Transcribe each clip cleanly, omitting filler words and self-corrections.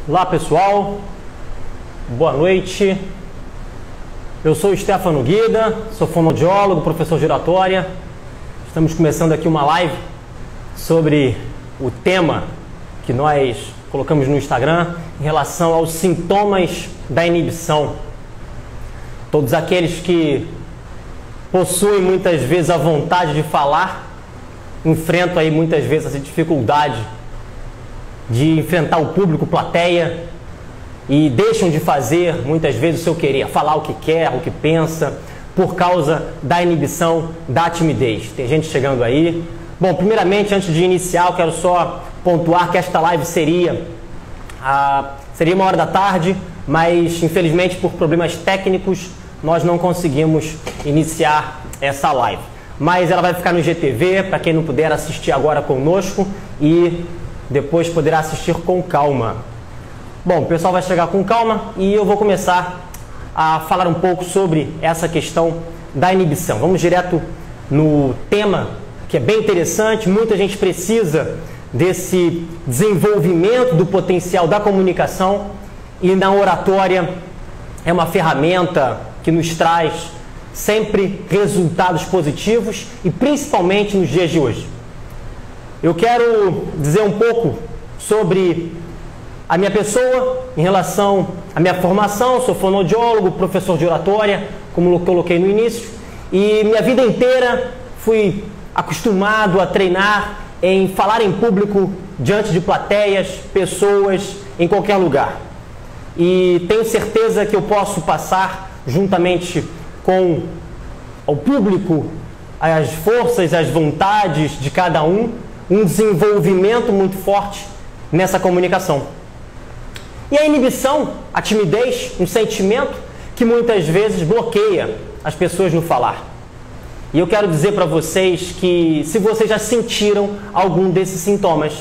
Olá pessoal, boa noite. Eu sou o Stefano Guida, sou fonoaudiólogo, professor de oratória. Estamos começando aqui uma live sobre o tema que nós colocamos no Instagram em relação aos sintomas da inibição. Todos aqueles que possuem muitas vezes a vontade de falar, enfrentam aí muitas vezes essa dificuldade de enfrentar o público, plateia, e deixam de fazer muitas vezes o seu querer, falar o que quer, o que pensa, por causa da inibição, da timidez. Tem gente chegando aí. Bom, primeiramente, antes de iniciar, eu quero só pontuar que esta live seria 1h da tarde, mas infelizmente por problemas técnicos nós não conseguimos iniciar essa live. Mas ela vai ficar no IGTV, para quem não puder assistir agora conosco, e depois poderá assistir com calma. Bom, o pessoal vai chegar com calma e eu vou começar a falar um pouco sobre essa questão da inibição. Vamos direto no tema, que é bem interessante. Muita gente precisa desse desenvolvimento do potencial da comunicação, e na oratória é uma ferramenta que nos traz sempre resultados positivos, e principalmente nos dias de hoje. Eu quero dizer um pouco sobre a minha pessoa em relação à minha formação. Sou fonoaudiólogo, professor de oratória, como eu coloquei no início, e minha vida inteira fui acostumado a treinar em falar em público, diante de plateias, pessoas, em qualquer lugar. E tenho certeza que eu posso passar, juntamente com o público, as forças, as vontades de cada um desenvolvimento muito forte nessa comunicação. E a inibição, a timidez, um sentimento que muitas vezes bloqueia as pessoas no falar. E eu quero dizer para vocês que, se vocês já sentiram algum desses sintomas,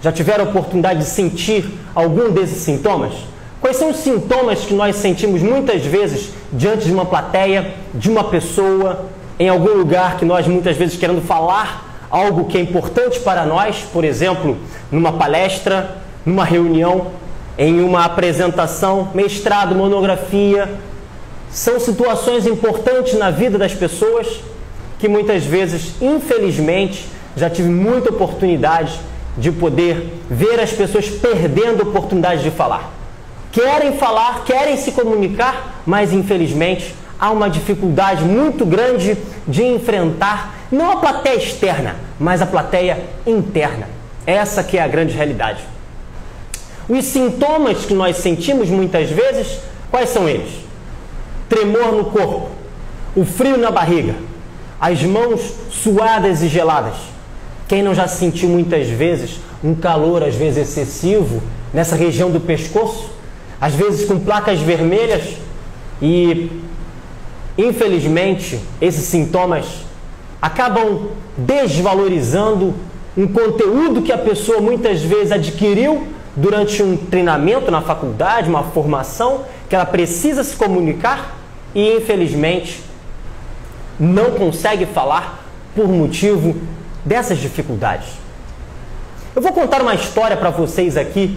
já tiveram a oportunidade de sentir algum desses sintomas, quais são os sintomas que nós sentimos muitas vezes diante de uma plateia, de uma pessoa, em algum lugar que nós muitas vezes querendo falar algo que é importante para nós, por exemplo, numa palestra, numa reunião, em uma apresentação, mestrado, monografia. São situações importantes na vida das pessoas que muitas vezes, infelizmente, já tive muita oportunidade de poder ver as pessoas perdendo a oportunidade de falar. Querem falar, querem se comunicar, mas infelizmente há uma dificuldade muito grande de enfrentar não a plateia externa, mas a plateia interna. Essa que é a grande realidade. Os sintomas que nós sentimos muitas vezes, quais são eles? Tremor no corpo, o frio na barriga, as mãos suadas e geladas. Quem não já sentiu muitas vezes um calor, às vezes excessivo, nessa região do pescoço, às vezes com placas vermelhas? E infelizmente esses sintomas acabam desvalorizando um conteúdo que a pessoa muitas vezes adquiriu durante um treinamento na faculdade, uma formação, que ela precisa se comunicar e infelizmente não consegue falar por motivo dessas dificuldades. Eu vou contar uma história para vocês aqui,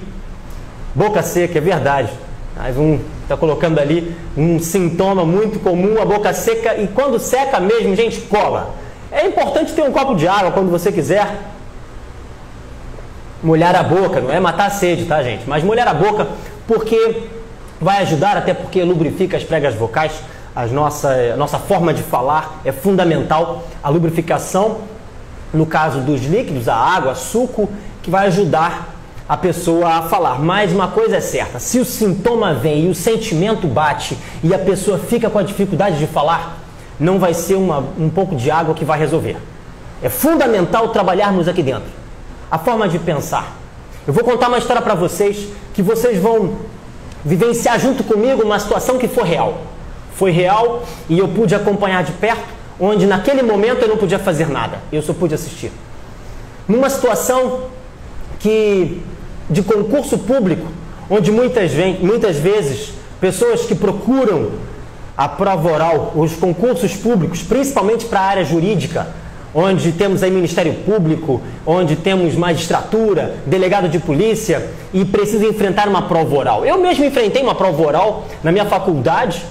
boca seca, é verdade. Mas está colocando ali um sintoma muito comum, a boca seca, e quando seca mesmo, gente, cola. É importante ter um copo de água quando você quiser molhar a boca, não é matar a sede, tá, gente? Mas molhar a boca, porque vai ajudar, até porque lubrifica as pregas vocais. A nossa forma de falar é fundamental. A lubrificação, no caso dos líquidos, a água, suco, que vai ajudar a pessoa a falar. Mas uma coisa é certa: se o sintoma vem e o sentimento bate e a pessoa fica com a dificuldade de falar, não vai ser um pouco de água que vai resolver. É fundamental trabalharmos aqui dentro a forma de pensar. Eu vou contar uma história para vocês, que vocês vão vivenciar junto comigo uma situação que foi real. Foi real e eu pude acompanhar de perto, onde naquele momento eu não podia fazer nada, eu só pude assistir. Numa situação de concurso público, onde muitas vezes pessoas que procuram a prova oral, os concursos públicos, principalmente para a área jurídica, onde temos aí Ministério Público, onde temos magistratura, delegado de polícia e precisa enfrentar uma prova oral. Eu mesmo enfrentei uma prova oral na minha faculdade,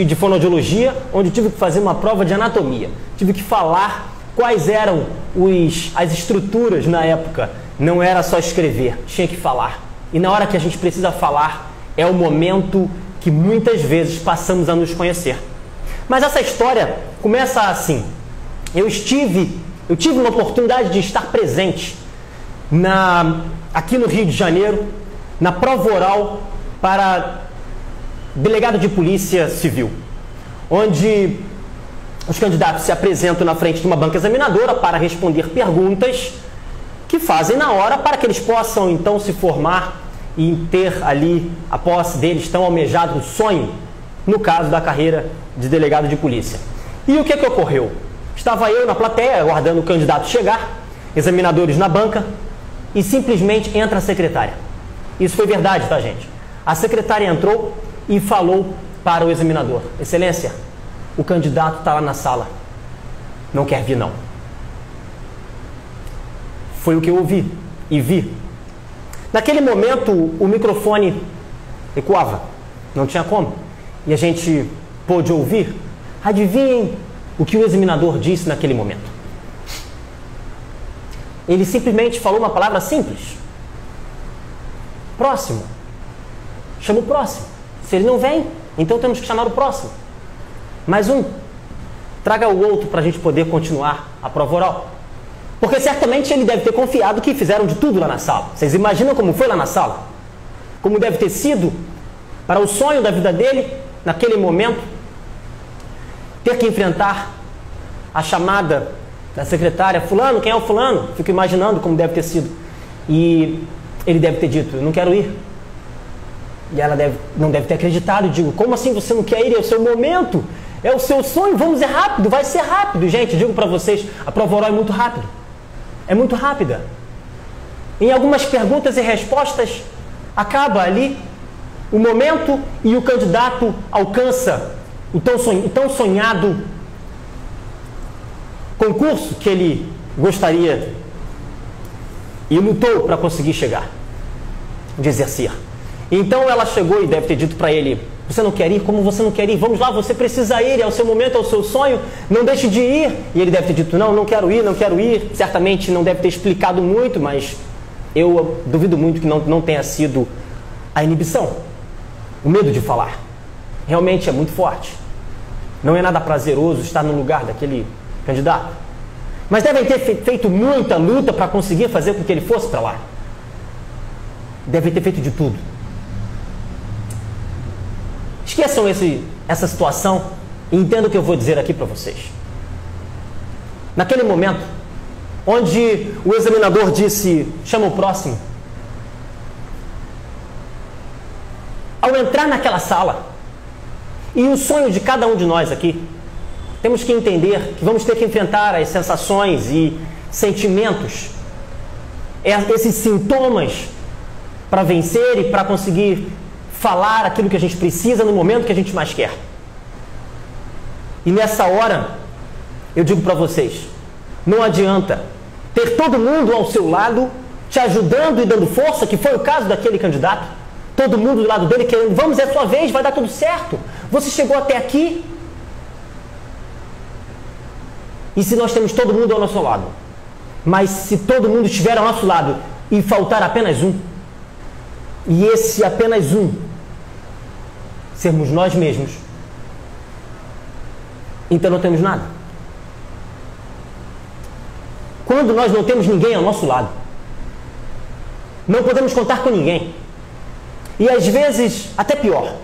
de fonoaudiologia, onde tive que fazer uma prova de anatomia. Tive que falar quais eram as estruturas na época. Não era só escrever, tinha que falar. E na hora que a gente precisa falar, é o momento que muitas vezes passamos a nos conhecer. Mas essa história começa assim. Eu tive uma oportunidade de estar presente aqui no Rio de Janeiro, na prova oral para delegado de polícia civil, onde os candidatos se apresentam na frente de uma banca examinadora para responder perguntas que fazem na hora para que eles possam então se formar e ter ali a posse deles tão almejado sonho, no caso da carreira de delegado de polícia. E o que ocorreu? Estava eu na plateia, aguardando o candidato chegar, examinadores na banca, e simplesmente entra a secretária. Isso foi verdade, tá, gente? A secretária entrou e falou para o examinador: Excelência, o candidato está lá na sala, não quer vir não. Foi o que eu ouvi e vi. Naquele momento o microfone ecoava, não tinha como, e a gente pôde ouvir. Adivinhem o que o examinador disse naquele momento? Ele simplesmente falou uma palavra simples: próximo. Chama o próximo. Se ele não vem, então temos que chamar o próximo. Mais um. Traga o outro para a gente poder continuar a prova oral. Porque certamente ele deve ter confiado que fizeram de tudo lá na sala. Vocês imaginam como foi lá na sala? Como deve ter sido para o sonho da vida dele, naquele momento, ter que enfrentar a chamada da secretária: fulano, quem é o fulano? Fico imaginando como deve ter sido. E ele deve ter dito: eu não quero ir. E ela não deve ter acreditado. Eu digo: como assim você não quer ir? É o seu momento, é o seu sonho, vamos, é rápido, vai ser rápido. Gente, digo para vocês, a prova oral é muito rápido. É muito rápida. Em algumas perguntas e respostas, acaba ali o momento e o candidato alcança o tão sonhado concurso que ele gostaria e lutou para conseguir chegar, de exercer. Então ela chegou e deve ter dito para ele: você não quer ir? Como você não quer ir? Vamos lá, você precisa ir, é o seu momento, é o seu sonho, não deixe de ir. E ele deve ter dito: não quero ir, não quero ir. Certamente não deve ter explicado muito, mas eu duvido muito que não tenha sido a inibição, o medo de falar. Realmente é muito forte. Não é nada prazeroso estar no lugar daquele candidato. Mas devem ter feito muita luta para conseguir fazer com que ele fosse para lá. Devem ter feito de tudo. Esqueçam essa situação e entendam o que eu vou dizer aqui para vocês. Naquele momento, onde o examinador disse: chama o próximo. Ao entrar naquela sala, e o sonho de cada um de nós aqui, temos que entender que vamos ter que enfrentar as sensações e sentimentos, esses sintomas, para vencer e para conseguir falar aquilo que a gente precisa no momento que a gente mais quer. E nessa hora, eu digo para vocês, não adianta ter todo mundo ao seu lado, te ajudando e dando força, que foi o caso daquele candidato, todo mundo do lado dele querendo: vamos, é a sua vez, vai dar tudo certo, você chegou até aqui. E se nós temos todo mundo ao nosso lado, mas se todo mundo estiver ao nosso lado e faltar apenas um, e esse apenas um sermos nós mesmos, então não temos nada. Quando nós não temos ninguém ao nosso lado, não podemos contar com ninguém. E às vezes, até pior,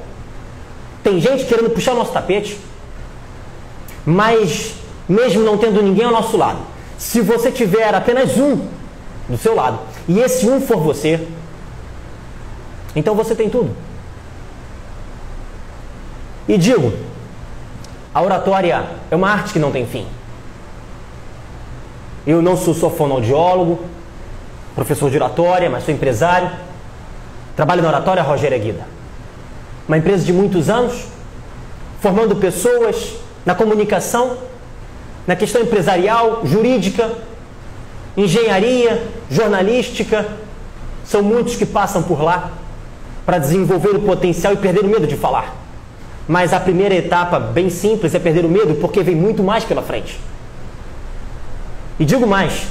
tem gente querendo puxar o nosso tapete, mas mesmo não tendo ninguém ao nosso lado, se você tiver apenas um do seu lado, e esse um for você, então você tem tudo. E digo, a oratória é uma arte que não tem fim. Eu não sou só fonoaudiólogo, professor de oratória, mas sou empresário. Trabalho na Oratória Rogério Aguida, uma empresa de muitos anos, formando pessoas na comunicação na questão empresarial, jurídica, engenharia, jornalística. São muitos que passam por lá para desenvolver o potencial e perder o medo de falar. Mas a primeira etapa, bem simples, é perder o medo, porque vem muito mais pela frente. E digo mais,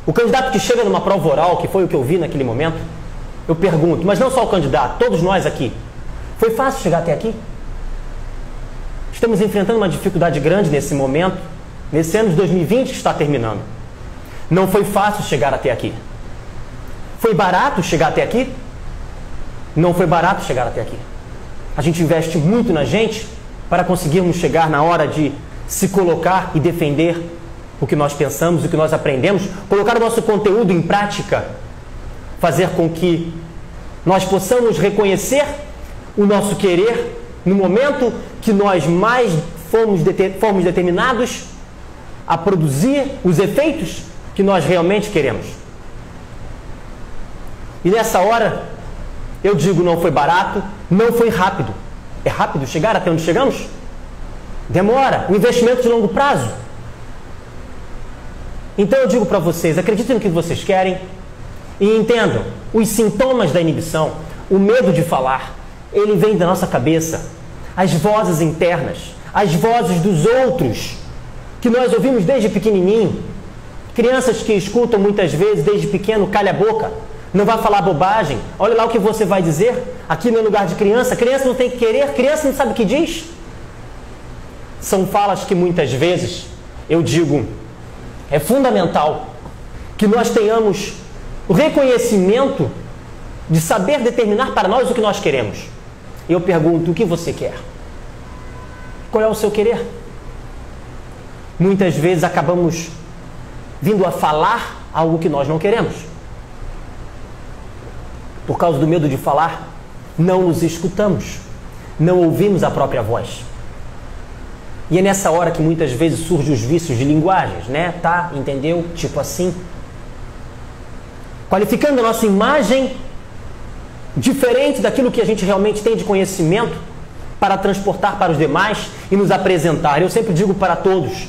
o candidato que chega numa prova oral, que foi o que eu vi naquele momento, eu pergunto, mas não só o candidato, todos nós aqui, foi fácil chegar até aqui? Estamos enfrentando uma dificuldade grande nesse momento, nesse ano de 2020 que está terminando. Não foi fácil chegar até aqui. Foi barato chegar até aqui? Não foi barato chegar até aqui. A gente investe muito na gente para conseguirmos chegar na hora de se colocar e defender o que nós pensamos, o que nós aprendemos, colocar o nosso conteúdo em prática, fazer com que nós possamos reconhecer o nosso querer no momento que nós mais fomos determinados a produzir os efeitos que nós realmente queremos. E nessa hora, eu digo, não foi barato, não foi rápido. É rápido chegar até onde chegamos? Demora, um investimento de longo prazo. Então eu digo para vocês, acreditem no que vocês querem e entendam, os sintomas da inibição, o medo de falar, ele vem da nossa cabeça, as vozes internas, as vozes dos outros, que nós ouvimos desde pequenininho. Crianças que escutam muitas vezes desde pequeno, calha a boca, não vai falar bobagem, olha lá o que você vai dizer, aqui no lugar de criança, criança não tem que querer, criança não sabe o que diz. São falas que muitas vezes, eu digo, é fundamental que nós tenhamos o reconhecimento de saber determinar para nós o que nós queremos. Eu pergunto, o que você quer? Qual é o seu querer? Muitas vezes acabamos vindo a falar algo que nós não queremos. Por causa do medo de falar, não nos escutamos, não ouvimos a própria voz. E é nessa hora que muitas vezes surgem os vícios de linguagens, né? Tá? Entendeu? Tipo assim. Qualificando a nossa imagem diferente daquilo que a gente realmente tem de conhecimento para transportar para os demais e nos apresentar. Eu sempre digo para todos,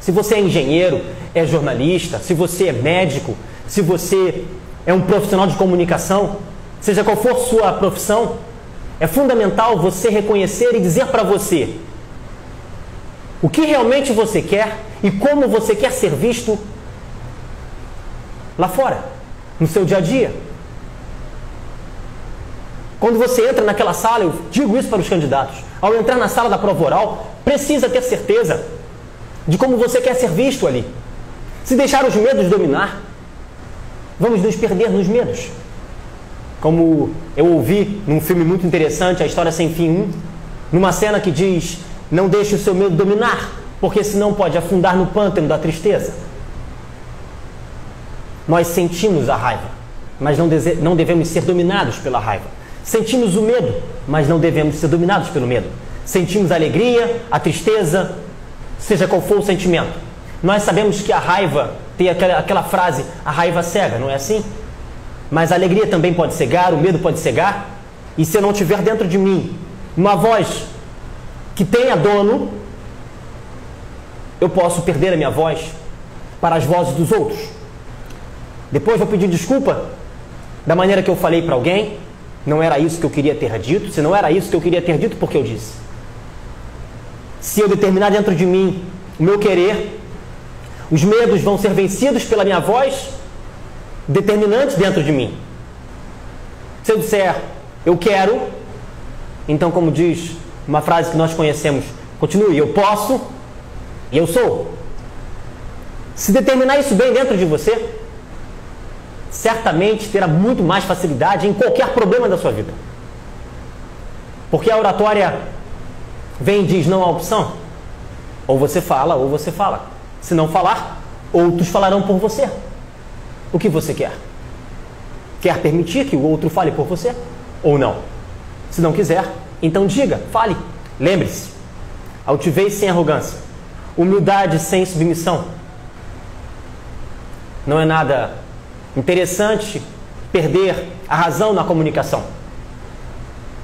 se você é engenheiro, é jornalista, se você é médico, se você é um profissional de comunicação, seja qual for sua profissão, é fundamental você reconhecer e dizer para você o que realmente você quer e como você quer ser visto lá fora, no seu dia a dia. Quando você entra naquela sala, eu digo isso para os candidatos, ao entrar na sala da prova oral, precisa ter certeza de como você quer ser visto ali. Se deixar os medos dominar, vamos nos perder nos medos. Como eu ouvi num filme muito interessante, A História Sem Fim 1, numa cena que diz: não deixe o seu medo dominar, porque senão pode afundar no pântano da tristeza. Nós sentimos a raiva, mas não devemos ser dominados pela raiva. Sentimos o medo, mas não devemos ser dominados pelo medo. Sentimos a alegria, a tristeza, seja qual for o sentimento. Nós sabemos que a raiva, tem aquela frase, a raiva cega, não é assim? Mas a alegria também pode cegar, o medo pode cegar. E se eu não tiver dentro de mim uma voz que tenha dono, eu posso perder a minha voz para as vozes dos outros. Depois vou pedir desculpa da maneira que eu falei para alguém. Não era isso que eu queria ter dito. Se não era isso que eu queria ter dito, por que eu disse? Se eu determinar dentro de mim o meu querer, os medos vão ser vencidos pela minha voz determinante dentro de mim. Se eu disser, eu quero, então, como diz uma frase que nós conhecemos, continue, eu posso e eu sou. Se determinar isso bem dentro de você, certamente terá muito mais facilidade em qualquer problema da sua vida. Porque a oratória vem e diz, não há opção. Ou você fala, ou você fala. Se não falar, outros falarão por você. O que você quer? Quer permitir que o outro fale por você? Ou não? Se não quiser, então diga, fale. Lembre-se, altivez sem arrogância, humildade sem submissão. Não é nada interessante perder a razão na comunicação.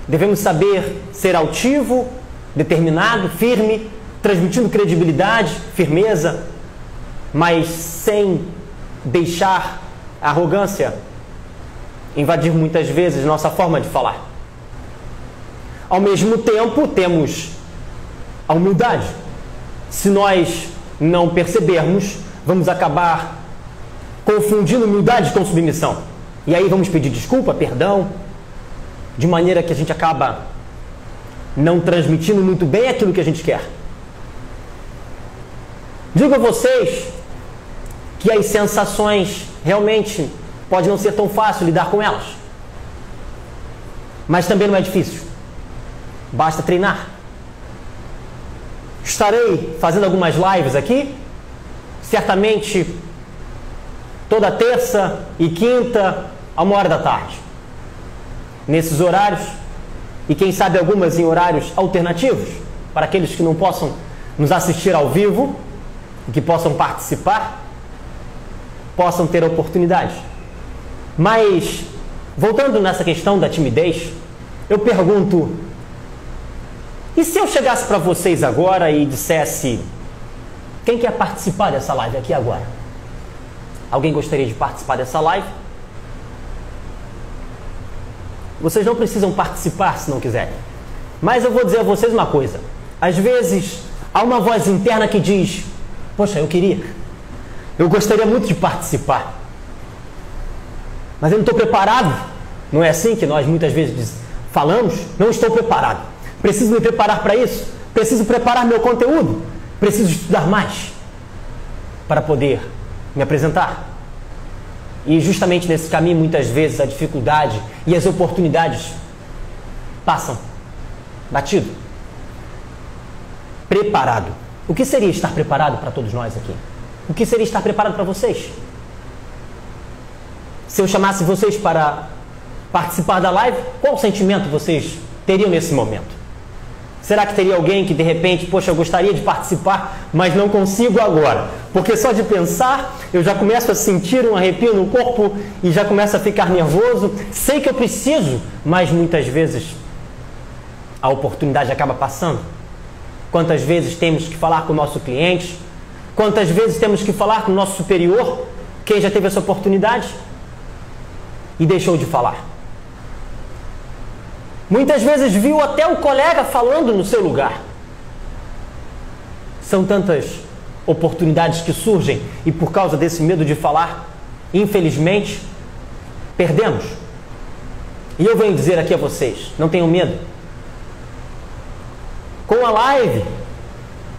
Devemos saber ser altivo, determinado, firme, transmitindo credibilidade, firmeza, mas sem deixar a arrogância invadir muitas vezes nossa forma de falar. Ao mesmo tempo, temos a humildade. Se nós não percebermos, vamos acabar confundindo humildade com submissão. E aí vamos pedir desculpa, perdão, de maneira que a gente acaba não transmitindo muito bem aquilo que a gente quer. Digo a vocês que as sensações realmente pode não ser tão fácil lidar com elas. Mas também não é difícil. Basta treinar. Estarei fazendo algumas lives aqui, certamente toda terça e quinta, a 1h da tarde. Nesses horários, e quem sabe algumas em horários alternativos, para aqueles que não possam nos assistir ao vivo, e que possam participar, possam ter a oportunidade. Mas, voltando nessa questão da timidez, eu pergunto, e se eu chegasse para vocês agora e dissesse, quem quer participar dessa live aqui agora? Alguém gostaria de participar dessa live? Vocês não precisam participar se não quiserem. Mas eu vou dizer a vocês uma coisa. Às vezes, há uma voz interna que diz, poxa, eu gostaria muito de participar. Mas eu não estou preparado. Não é assim que nós muitas vezes falamos? Não estou preparado. Preciso me preparar para isso. Preciso preparar meu conteúdo. Preciso estudar mais para poder me apresentar. E justamente nesse caminho, muitas vezes, a dificuldade e as oportunidades passam batido. Preparado. O que seria estar preparado para todos nós aqui? O que seria estar preparado para vocês? Se eu chamasse vocês para participar da live, qual sentimento vocês teriam nesse momento? Será que teria alguém que de repente, poxa, eu gostaria de participar, mas não consigo agora? Porque só de pensar, eu já começo a sentir um arrepio no corpo e já começo a ficar nervoso. Sei que eu preciso, mas muitas vezes a oportunidade acaba passando. Quantas vezes temos que falar com o nosso cliente? Quantas vezes temos que falar com o nosso superior? Quem já teve essa oportunidade e deixou de falar? Muitas vezes viu até o colega falando no seu lugar. São tantas oportunidades que surgem e por causa desse medo de falar, infelizmente, perdemos. E eu venho dizer aqui a vocês, não tenham medo. Com a live,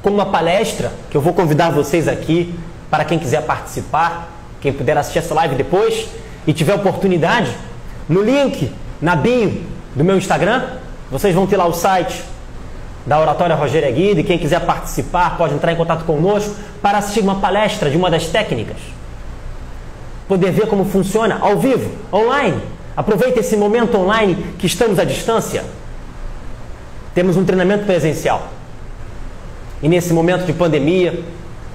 com uma palestra, que eu vou convidar vocês aqui, para quem quiser participar, quem puder assistir essa live depois e tiver oportunidade, no link, na bio do meu Instagram, vocês vão ter lá o site da Oratória Rogério Aguiar, e quem quiser participar pode entrar em contato conosco para assistir uma palestra de uma das técnicas. Poder ver como funciona ao vivo, online. Aproveite esse momento online que estamos à distância. Temos um treinamento presencial. E nesse momento de pandemia,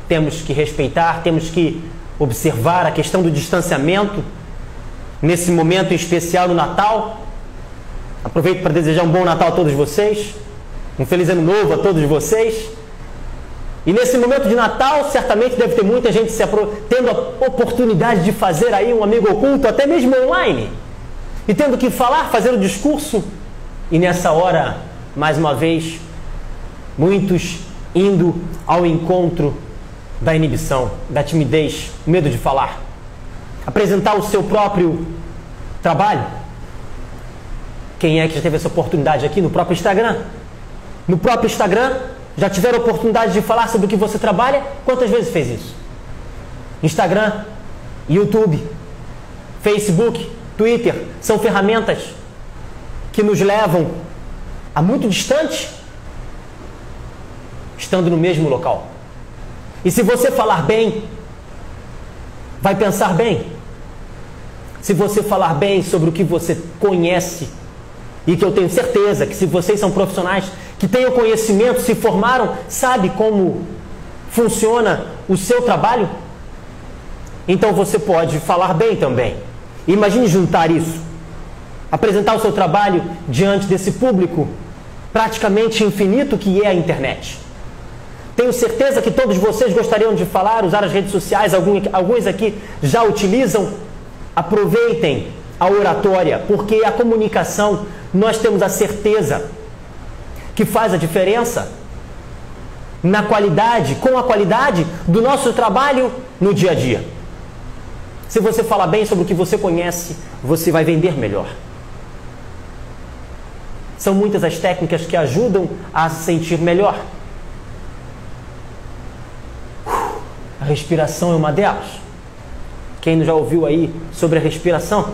temos que respeitar, temos que observar a questão do distanciamento. Nesse momento em especial no Natal, aproveito para desejar um bom Natal a todos vocês, um feliz ano novo a todos vocês. E nesse momento de Natal, certamente deve ter muita gente tendo a oportunidade de fazer aí um amigo oculto, até mesmo online, e tendo que falar, fazer o discurso. E nessa hora, mais uma vez, muitos indo ao encontro da inibição, da timidez, medo de falar. Apresentar o seu próprio trabalho. Quem é que já teve essa oportunidade aqui no próprio Instagram? No próprio Instagram, já tiveram a oportunidade de falar sobre o que você trabalha? Quantas vezes fez isso? Instagram, YouTube, Facebook, Twitter, são ferramentas que nos levam a muito distante, estando no mesmo local. E se você falar bem, vai pensar bem. Se você falar bem sobre o que você conhece, e que eu tenho certeza que se vocês são profissionais que têm o conhecimento, se formaram, sabe como funciona o seu trabalho, então você pode falar bem também. Imagine juntar isso, apresentar o seu trabalho diante desse público praticamente infinito que é a internet. Tenho certeza que todos vocês gostariam de falar, usar as redes sociais, alguns aqui já utilizam. Aproveitem a oratória, porque a comunicação, nós temos a certeza que faz a diferença na qualidade, com a qualidade do nosso trabalho no dia a dia. Se você falar bem sobre o que você conhece, você vai vender melhor. São muitas as técnicas que ajudam a se sentir melhor. A respiração é uma delas. Quem já ouviu aí sobre a respiração?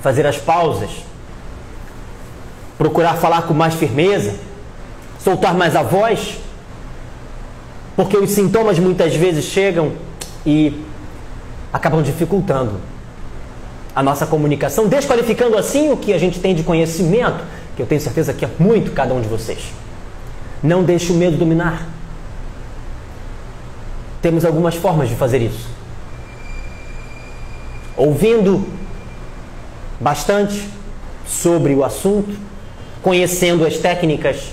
Fazer as pausas. Procurar falar com mais firmeza. Soltar mais a voz. Porque os sintomas muitas vezes chegam e acabam dificultando a nossa comunicação, desqualificando assim o que a gente tem de conhecimento, que eu tenho certeza que é muito cada um de vocês. Não deixe o medo dominar. Temos algumas formas de fazer isso. Ouvindo bastante sobre o assunto, conhecendo as técnicas.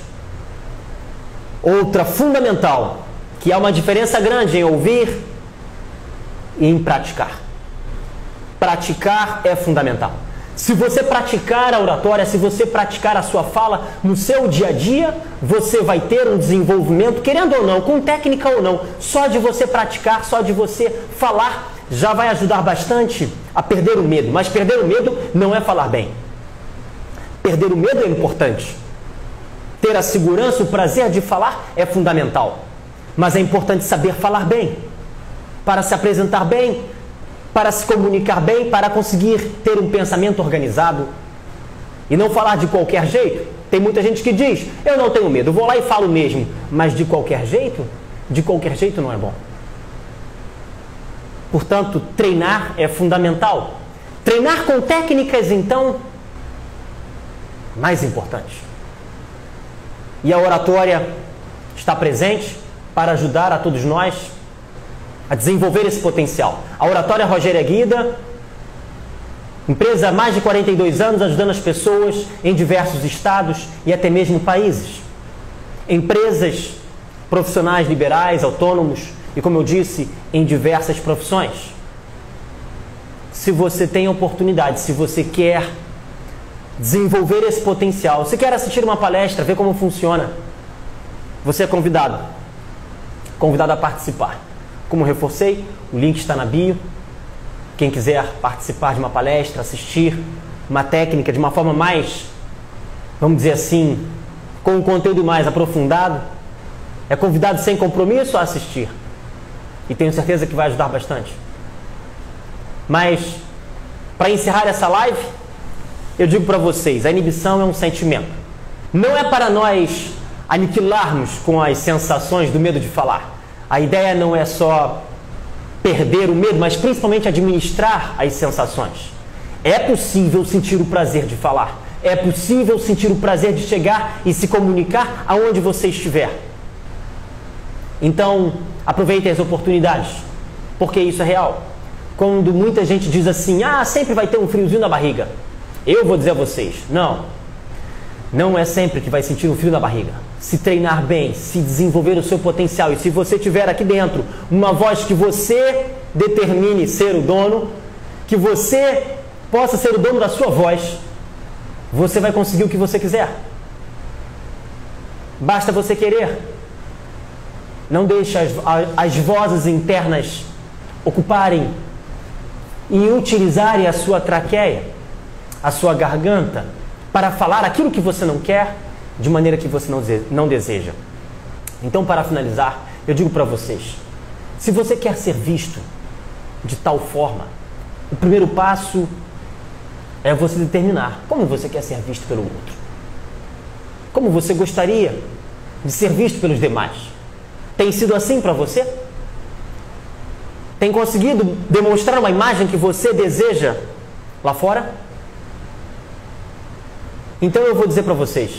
Outra fundamental, que há uma diferença grande em ouvir e em praticar. Praticar é fundamental. Se você praticar a oratória, se você praticar a sua fala no seu dia a dia, você vai ter um desenvolvimento, querendo ou não, com técnica ou não, só de você praticar, só de você falar, já vai ajudar bastante a perder o medo. Mas perder o medo não é falar bem. Perder o medo é importante. Ter a segurança, o prazer de falar é fundamental. Mas é importante saber falar bem, para se apresentar bem, para se comunicar bem, para conseguir ter um pensamento organizado e não falar de qualquer jeito. Tem muita gente que diz, eu não tenho medo, eu vou lá e falo mesmo, mas de qualquer jeito não é bom. Portanto, treinar é fundamental. Treinar com técnicas, então, mais importante. E a oratória está presente para ajudar a todos nós a desenvolver esse potencial. A Oratória Rogéria Guida, empresa há mais de 42 anos, ajudando as pessoas em diversos estados e até mesmo países. Empresas, profissionais liberais, autônomos e, como eu disse, em diversas profissões. Se você tem a oportunidade, se você quer desenvolver esse potencial, se quer assistir uma palestra, ver como funciona, você é convidado a participar. Como reforcei, o link está na bio. Quem quiser participar de uma palestra, assistir uma técnica de uma forma mais, vamos dizer assim, com um conteúdo mais aprofundado, é convidado sem compromisso a assistir. E tenho certeza que vai ajudar bastante. Mas, para encerrar essa live, eu digo para vocês, a inibição é um sentimento. Não é para nós aniquilarmos com as sensações do medo de falar. A ideia não é só perder o medo, mas principalmente administrar as sensações. É possível sentir o prazer de falar. É possível sentir o prazer de chegar e se comunicar aonde você estiver. Então, aproveitem as oportunidades, porque isso é real. Quando muita gente diz assim, sempre vai ter um friozinho na barriga. Eu vou dizer a vocês, não é sempre que vai sentir um frio na barriga. Se treinar bem, se desenvolver o seu potencial, e se você tiver aqui dentro uma voz que você determine ser o dono, que você possa ser o dono da sua voz, você vai conseguir o que você quiser. Basta você querer. Não deixe as vozes internas ocuparem e utilizarem a sua traqueia, a sua garganta, para falar aquilo que você não quer, de maneira que você não deseja. Então, para finalizar, eu digo para vocês, se você quer ser visto de tal forma, o primeiro passo é você determinar como você quer ser visto pelo outro. Como você gostaria de ser visto pelos demais. Tem sido assim para você? Tem conseguido demonstrar uma imagem que você deseja lá fora? Então eu vou dizer para vocês,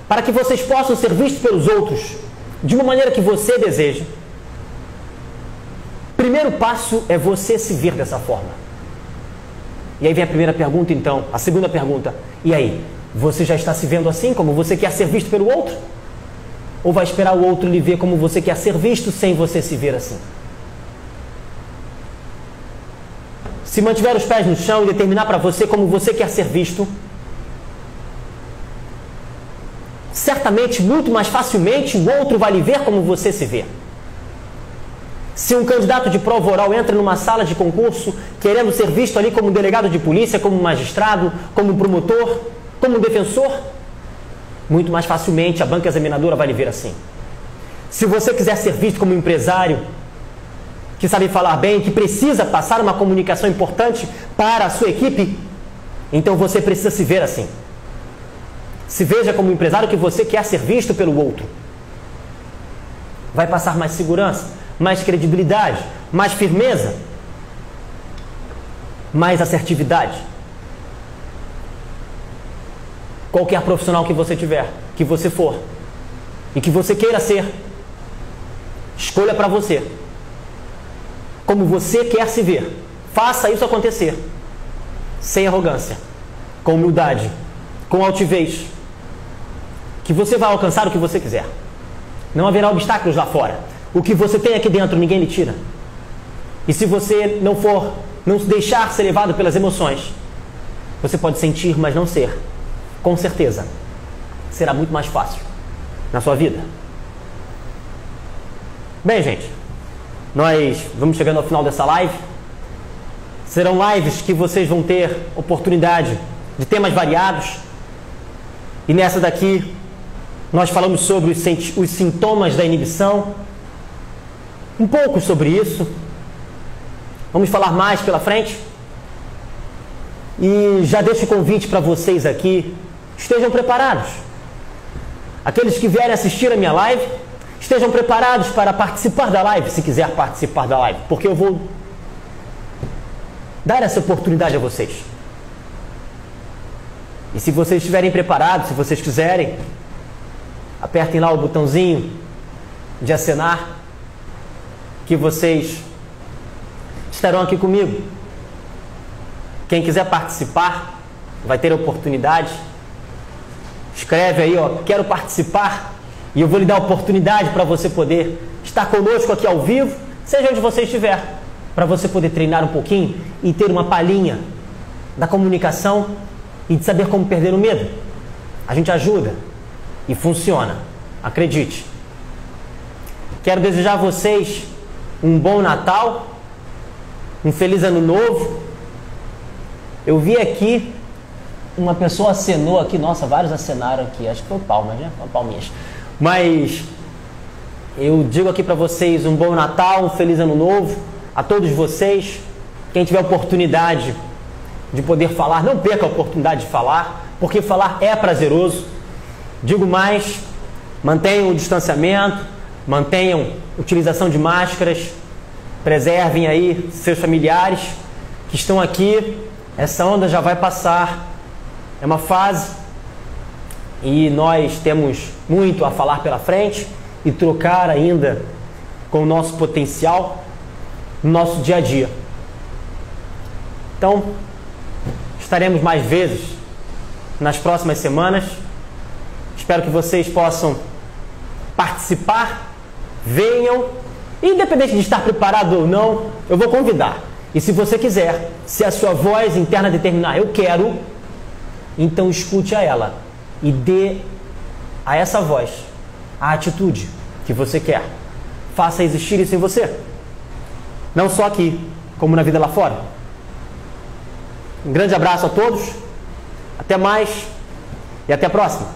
para que vocês possam ser vistos pelos outros de uma maneira que você deseja, primeiro passo é você se ver dessa forma. E aí vem a primeira pergunta então, a segunda pergunta, e aí? Você já está se vendo assim, como você quer ser visto pelo outro? Ou vai esperar o outro lhe ver como você quer ser visto sem você se ver assim? Se mantiver os pés no chão e determinar para você como você quer ser visto, certamente, muito mais facilmente, o outro vai lhe ver como você se vê. Se um candidato de prova oral entra numa sala de concurso querendo ser visto ali como um delegado de polícia, como um magistrado, como um promotor, como um defensor, muito mais facilmente a banca examinadora vai lhe ver assim. Se você quiser ser visto como um empresário que sabe falar bem, que precisa passar uma comunicação importante para a sua equipe, então você precisa se ver assim. Se veja como um empresário que você quer ser visto pelo outro. Vai passar mais segurança, mais credibilidade, mais firmeza, mais assertividade. Qualquer profissional que você tiver, que você for e que você queira ser, escolha para você como você quer se ver. Faça isso acontecer, sem arrogância, com humildade, com altivez, que você vai alcançar o que você quiser. Não haverá obstáculos lá fora. O que você tem aqui dentro, ninguém lhe tira. E se você não se deixar ser levado pelas emoções, você pode sentir, mas não ser. Com certeza, será muito mais fácil na sua vida. Bem, gente, nós vamos chegando ao final dessa live. Serão lives que vocês vão ter oportunidade de temas variados. E nessa daqui, nós falamos sobre os sintomas da inibição. Um pouco sobre isso. Vamos falar mais pela frente. E já deixo o convite para vocês aqui. Estejam preparados. Aqueles que vierem assistir a minha live, estejam preparados para participar da live, se quiser participar da live, porque eu vou dar essa oportunidade a vocês. E se vocês estiverem preparados, se vocês quiserem, apertem lá o botãozinho de acenar, que vocês estarão aqui comigo. Quem quiser participar, vai ter a oportunidade. Escreve aí, ó, quero participar, e eu vou lhe dar a oportunidade para você poder estar conosco aqui ao vivo, seja onde você estiver, para você poder treinar um pouquinho e ter uma palhinha da comunicação e de saber como perder o medo. A gente ajuda e funciona, acredite. Quero desejar a vocês um bom Natal, um feliz Ano Novo. Eu vi aqui uma pessoa acenou aqui, nossa, vários acenaram aqui, acho que foi palmas, né? Palminhas. Mas eu digo aqui para vocês um bom Natal, um feliz Ano Novo a todos vocês. Quem tiver oportunidade de poder falar, não perca a oportunidade de falar, porque falar é prazeroso. Digo mais, mantenham o distanciamento, mantenham a utilização de máscaras, preservem aí seus familiares que estão aqui. Essa onda já vai passar, é uma fase e nós temos muito a falar pela frente e trocar ainda com o nosso potencial no nosso dia a dia. Então, estaremos mais vezes nas próximas semanas. Espero que vocês possam participar, venham, independente de estar preparado ou não, eu vou convidar. E se você quiser, se a sua voz interna determinar, eu quero, então escute a ela e dê a essa voz a atitude que você quer. Faça existir isso em você. Não só aqui, como na vida lá fora. Um grande abraço a todos, até mais e até a próxima.